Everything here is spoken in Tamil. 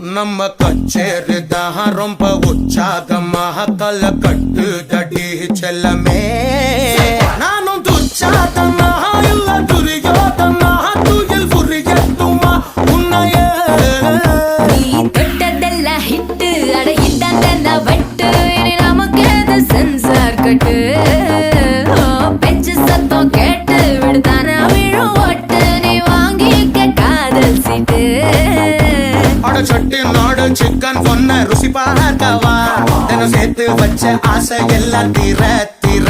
நம்ம கச்சேரி தான் ரொம்ப உற்சாகமாக கல கட்டு தடி செல்லமே நானும் துச்சாதமாக இல்ல துரியோதமாக துயில் புரியட்டுமா உன்னையே நீ தொட்டதெல்லாம் ஹிட்டு அட ஹிட்டாந்தெல்லாம் வட்டு இனி நமக்கு எது சென்சார் கட்டு பெஞ்சு சத்தம் கேட்டு விடுதானா விழும் ஒட்டு நீ வாங்கிக்க காதல் சீட்டு சட்டி நாடு சிக்கன் பொண்ண ருசி பார்க்கவா தினம் சேர்த்து வச்ச ஆசை எல்லாம் தீர தீர